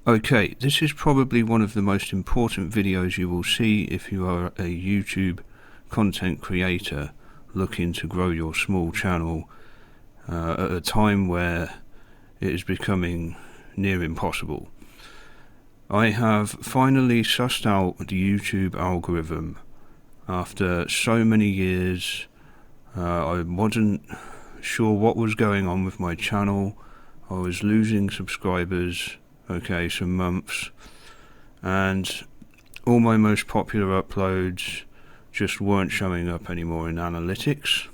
Okay, this is probably one of the most important videos you will see if you are a YouTube content creator looking to grow your small channel at a time where it is becoming near impossible. I have finally sussed out the YouTube algorithm after so many years. I wasn't sure what was going on with my channel. I was losing subscribers, some months, and all my most popular uploads just weren't showing up anymore in analytics,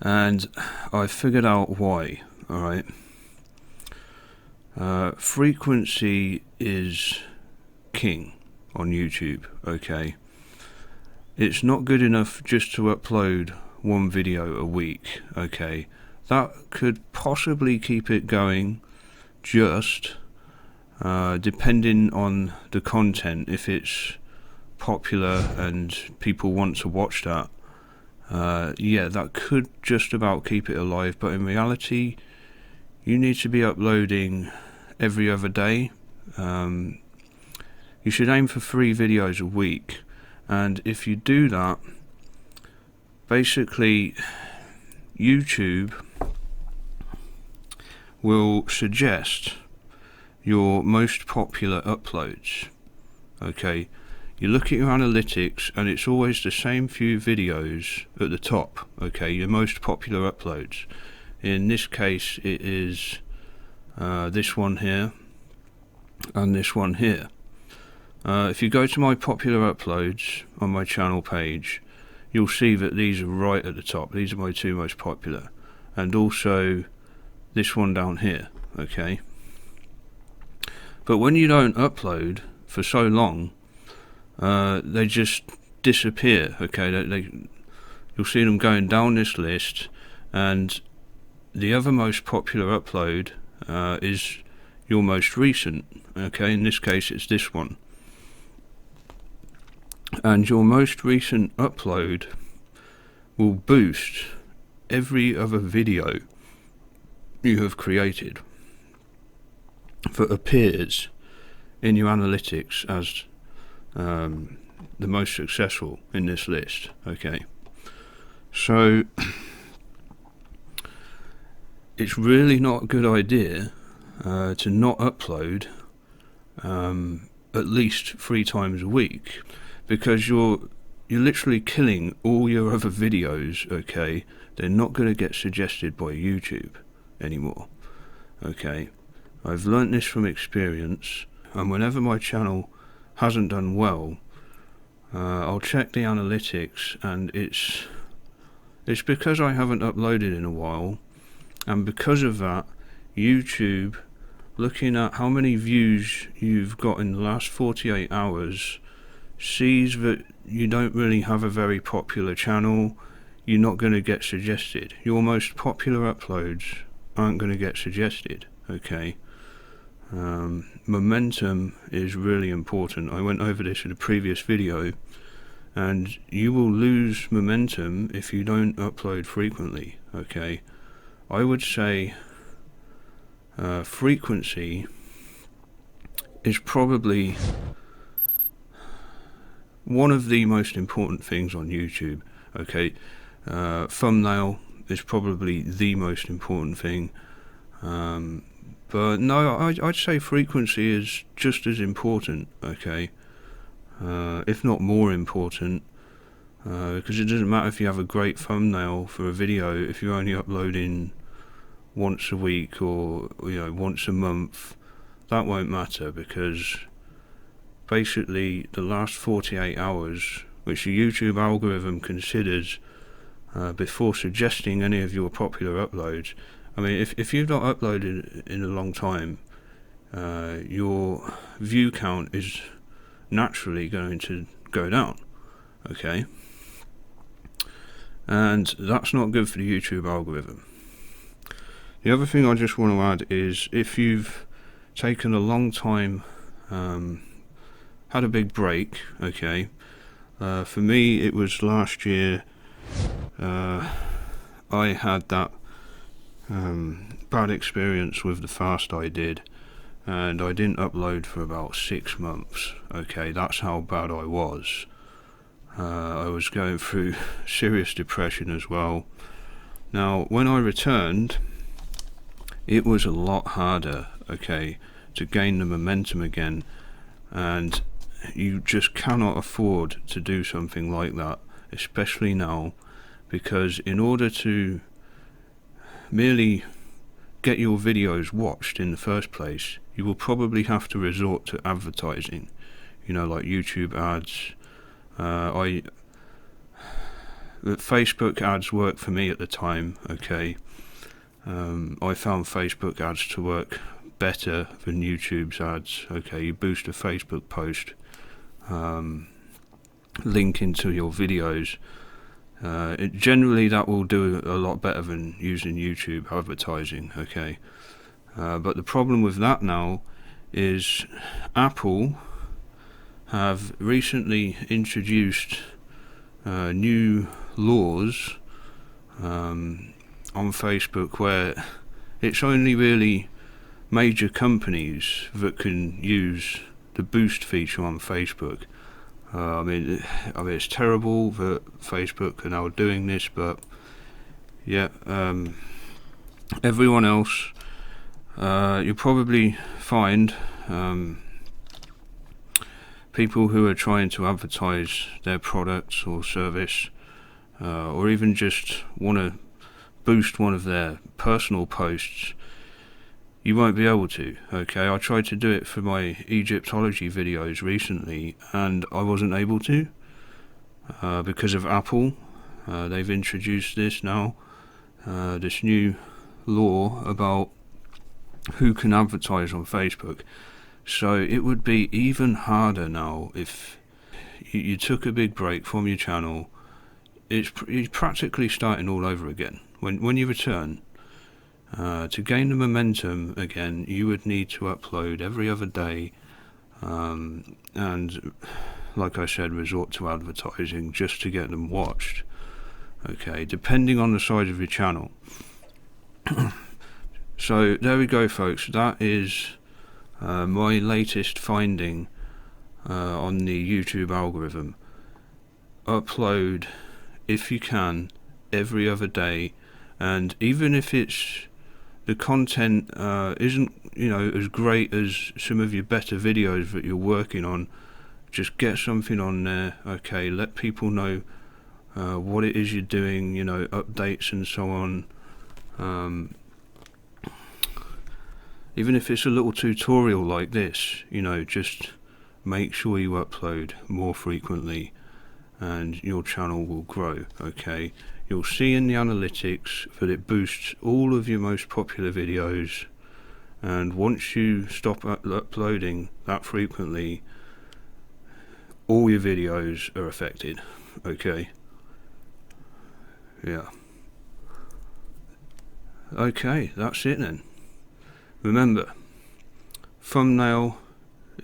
and I figured out why. Alright, frequency is king on YouTube. It's not good enough just to upload one video a week. That could possibly keep it going, just depending on the content. If it's popular and people want to watch that, that could just about keep it alive. But in reality, you need to be uploading every other day. You should aim for 3 videos a week, and if you do that, basically YouTube will suggest your most popular uploads. You look at your analytics and it's always the same few videos at the top. Your most popular uploads. In this case it is this one here and this one here. If you go to my popular uploads on my channel page, you'll see that these are right at the top. These are my 2 most popular, and also this one down here. But when you don't upload for so long, they just disappear. You'll see them going down this list, and the other most popular upload is your most recent. In this case it's this one, and your most recent upload will boost every other video you have created that appears in your analytics as the most successful in this list. So it's really not a good idea to not upload at least 3 times a week, because you're literally killing all your other videos. They're not going to get suggested by YouTube anymore. I've learnt this from experience, and whenever my channel hasn't done well, I'll check the analytics, and it's because I haven't uploaded in a while, and because of that, YouTube, looking at how many views you've got in the last 48 hours, sees that you don't really have a very popular channel. You're not going to get suggested. Your most popular uploads aren't going to get suggested. Momentum is really important. I went over this in a previous video, and you will lose momentum if you don't upload frequently. I would say frequency is probably one of the most important things on YouTube. Thumbnail is probably the most important thing, but no, I'd say frequency is just as important, if not more important, because it doesn't matter if you have a great thumbnail for a video if you're only uploading once a week or once a month. That won't matter, because basically the last 48 hours, which the YouTube algorithm considers before suggesting any of your popular uploads. If you've not uploaded in a long time, your view count is naturally going to go down. And that's not good for the YouTube algorithm. The other thing I just want to add is, if you've taken a long time, had a big break, for me it was last year. I had that bad experience with the fast I did, and I didn't upload for about 6 months. Okay, that's how bad I was. I was going through serious depression as well. Now, when I returned, it was a lot harder, okay, to gain the momentum again, and you just cannot afford to do something like that, especially now, because in order to merely get your videos watched in the first place, you will probably have to resort to advertising, like YouTube ads. Facebook ads worked for me at the time, okay. I found Facebook ads to work better than YouTube's ads. Okay, you boost a Facebook post, link into your videos. Generally, that will do a lot better than using YouTube advertising. Okay, but the problem with that now is Apple have recently introduced new laws on Facebook, where it's only really major companies that can use the boost feature on Facebook. I mean, it's terrible that Facebook are now doing this, but yeah, everyone else, you'll probably find people who are trying to advertise their products or service, or even just want to boost one of their personal posts. You won't be able to. Okay, I tried to do it for my Egyptology videos recently, and I wasn't able to because of Apple. They've introduced this now, this new law about who can advertise on Facebook. So it would be even harder now if you took a big break from your channel. You're practically starting all over again. When you return, to gain the momentum again, you would need to upload every other day, and like I said, resort to advertising just to get them watched. Okay, depending on the size of your channel. So there we go, folks. That is my latest finding on the YouTube algorithm. Upload, if you can, every other day, and even if the content isn't as great as some of your better videos that you're working on, just get something on there. Okay, let people know what it is you're doing, updates and so on. Even if it's a little tutorial like this, just make sure you upload more frequently and your channel will grow. Okay, you'll see in the analytics that it boosts all of your most popular videos, and once you stop uploading that frequently, all your videos are affected. Okay, yeah, okay, that's it then. Remember, thumbnail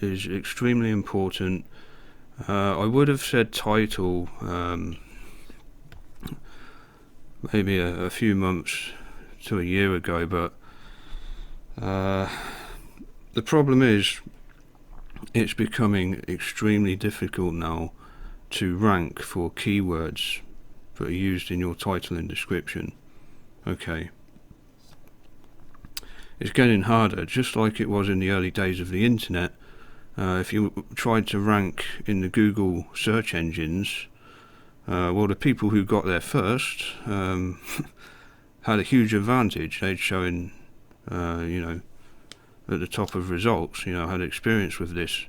is extremely important. I would have said title maybe a few months to a year ago, but the problem is it's becoming extremely difficult now to rank for keywords that are used in your title and description. Okay, it's getting harder, just like it was in the early days of the internet. If you tried to rank in the Google search engines, well, the people who got there first had a huge advantage. They'd shown, at the top of results, had experience with this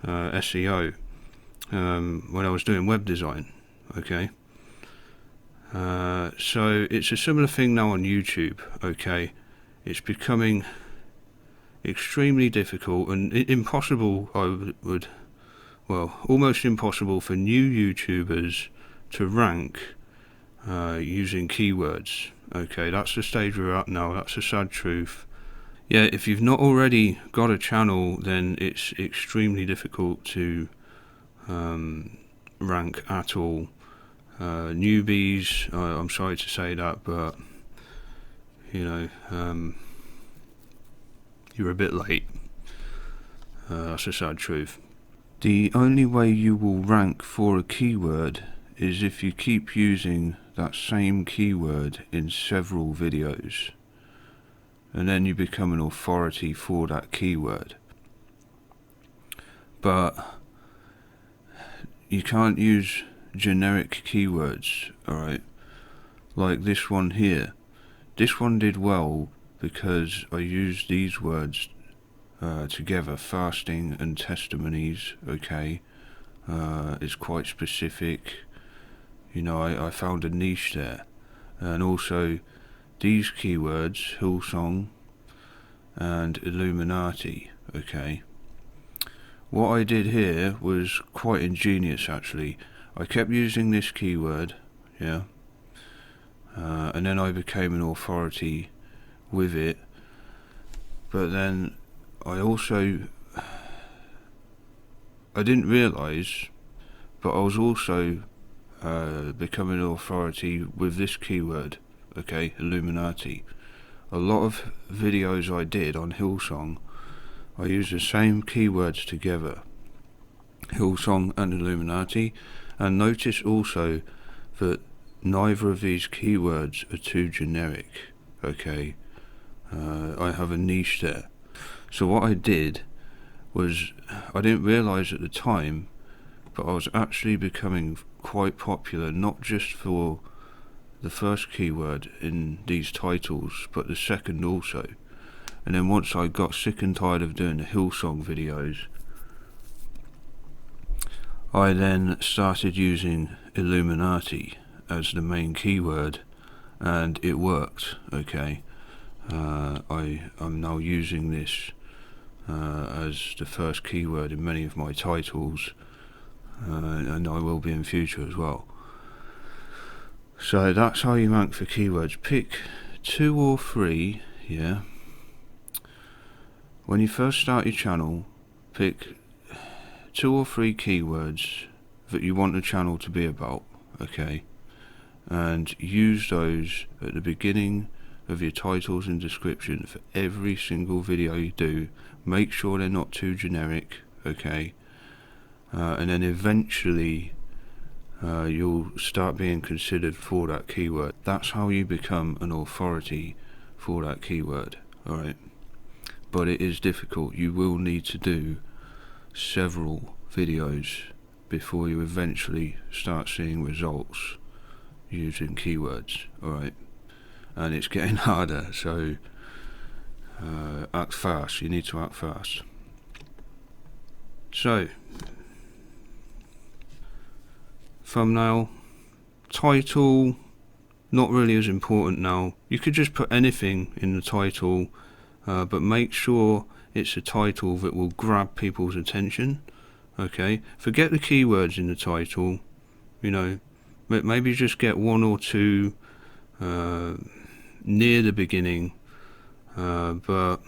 SEO when I was doing web design. Okay, so it's a similar thing now on YouTube. Okay, it's becoming extremely difficult and impossible, almost impossible for new YouTubers to rank using keywords. Okay, that's the stage we're at now. That's the sad truth. Yeah, if you've not already got a channel, then it's extremely difficult to rank at all. Newbies, I'm sorry to say that, but you're a bit late. That's a sad truth. The only way you will rank for a keyword is if you keep using that same keyword in several videos, and then you become an authority for that keyword. But you can't use generic keywords, alright? Like this one here. This one did well because I used these words together, fasting and testimonies, okay? It's quite specific. You know, I found a niche there. And also these keywords, Hillsong and Illuminati, okay? What I did here was quite ingenious actually. I kept using this keyword, yeah, and then I became an authority with it, but then I didn't realise, but I was also becoming an authority with this keyword, okay, Illuminati. A lot of videos I did on Hillsong, I used the same keywords together, Hillsong and Illuminati, and notice also that neither of these keywords are too generic, okay? I have a niche there. So what I did was, I didn't realise at the time, but I was actually becoming quite popular, not just for the first keyword in these titles, but the second also. And then once I got sick and tired of doing the Hillsong videos, I then started using Illuminati as the main keyword, and it worked, okay? I'm now using this as the first keyword in many of my titles, and I will be in future as well. So that's how you rank for keywords. Pick 2 or 3, yeah? When you first start your channel, pick 2 or 3 keywords that you want the channel to be about, okay? And use those at the beginning of your titles and description for every single video you do. Make sure they're not too generic, okay? And then eventually you'll start being considered for that keyword. That's how you become an authority for that keyword, alright? But it is difficult. You will need to do several videos before you eventually start seeing results using keywords, alright? And it's getting harder, so act fast. You need to act fast. So, thumbnail, title, not really as important now. You could just put anything in the title, but make sure it's a title that will grab people's attention, okay? Forget the keywords in the title, you know, maybe just get 1 or 2 near the beginning, but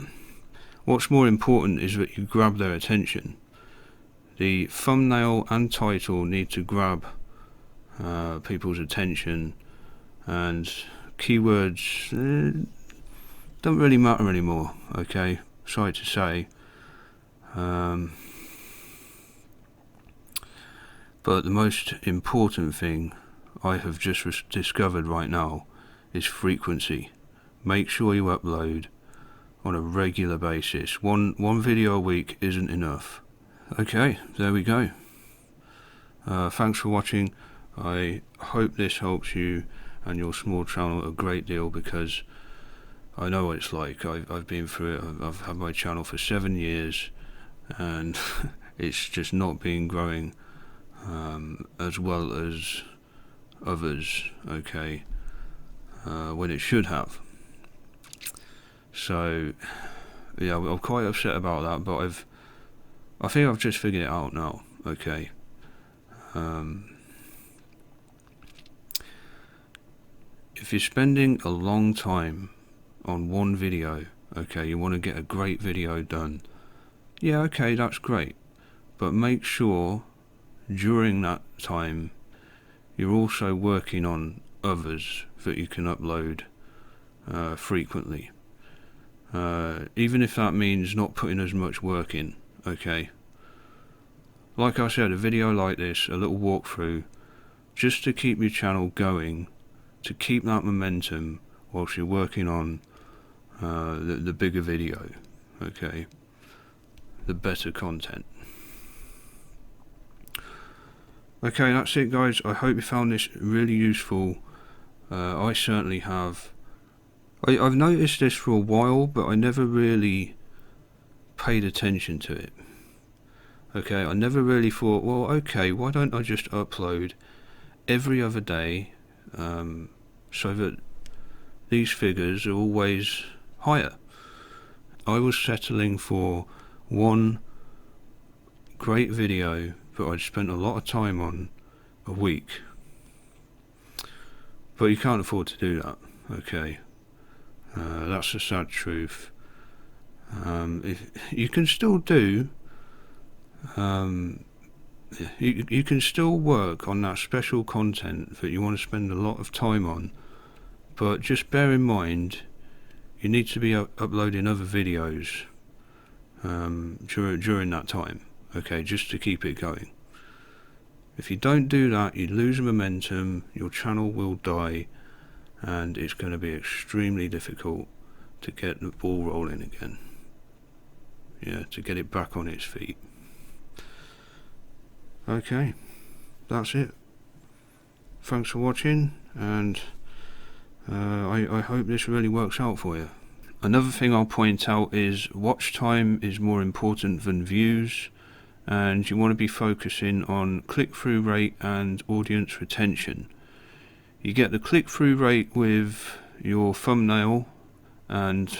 what's more important is that you grab their attention. The thumbnail and title need to grab people's attention, and keywords don't really matter anymore, okay? Sorry to say. But the most important thing I have just discovered right now is frequency. Make sure you upload on a regular basis. One video a week isn't enough. Okay, there we go. Thanks for watching. I hope this helps you and your small channel a great deal, because I know what it's like. I've been through it. I've had my channel for 7 years, and it's just not been growing as well as others, okay, when it should have. So yeah, I'm quite upset about that, but I think I've just figured it out now, okay. If you're spending a long time on one video, okay, you want to get a great video done, yeah, okay, that's great, but make sure during that time you're also working on others that you can upload frequently, even if that means not putting as much work in, okay? Like I said, a video like this, a little walkthrough, just to keep your channel going, to keep that momentum whilst you're working on the bigger video, okay? The better content. Okay, that's it guys. I hope you found this really useful. I certainly have. I've noticed this for a while, but I never really paid attention to it. Okay, I never really thought, well, okay, why don't I just upload every other day, so that these figures are always higher. I was settling for one great video that I'd spent a lot of time on a week. But you can't afford to do that, okay? That's the sad truth. If you can still do, you can still work on that special content that you want to spend a lot of time on, but just bear in mind you need to be uploading other videos during that time, okay, just to keep it going. If you don't do that, you lose momentum, your channel will die, and it's going to be extremely difficult to get the ball rolling again. Yeah, to get it back on its feet. Okay, that's it. Thanks for watching, and I hope this really works out for you. Another thing I'll point out is watch time is more important than views, and you want to be focusing on click-through rate and audience retention. You get the click-through rate with your thumbnail and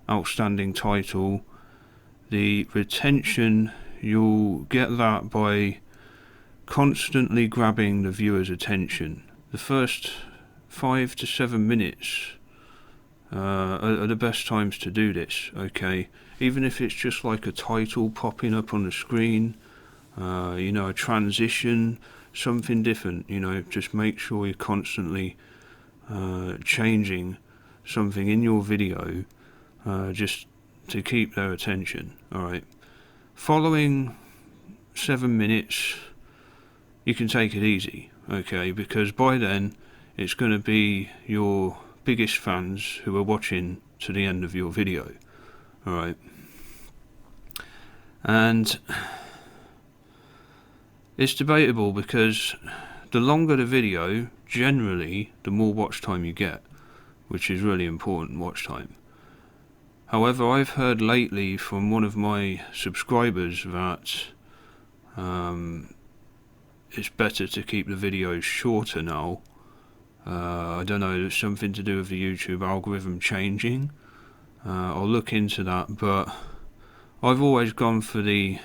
outstanding title. The retention, you'll get that by constantly grabbing the viewer's attention. The first 5 to 7 minutes are the best times to do this, okay? Even if it's just like a title popping up on the screen, you know, a transition, something different, you know, just make sure you're constantly changing something in your video, just to keep their attention. Alright, following 7 minutes you can take it easy, okay, because by then it's going to be your biggest fans who are watching to the end of your video. Alright, and it's debatable because the longer the video, generally the more watch time you get, which is really important, watch time. However, I've heard lately from one of my subscribers that it's better to keep the videos shorter now. I don't know, there's something to do with the YouTube algorithm changing. I'll look into that, but I've always gone for the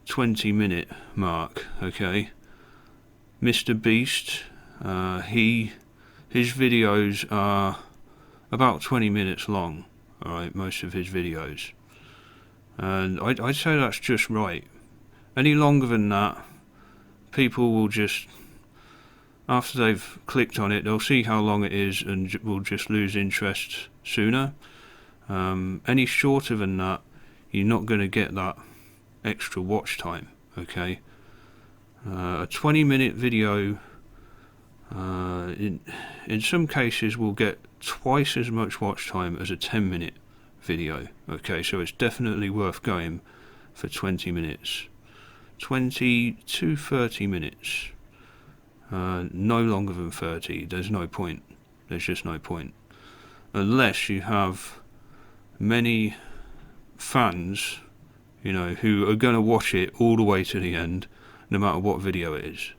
20-minute mark, okay? Mr. Beast, his videos are about 20 minutes long, alright, most of his videos. And I'd say that's just right. Any longer than that, people will just, after they've clicked on it, they'll see how long it is and will just lose interest sooner. Any shorter than that, you're not going to get that extra watch time, okay? A 20-minute video, in some cases, will get twice as much watch time as a 10-minute video, okay? So it's definitely worth going for 20 minutes. 20 to 30 minutes. No longer than 30. There's no point. There's just no point. Unless you have many fans, you know, who are going to watch it all the way to the end, no matter what video it is.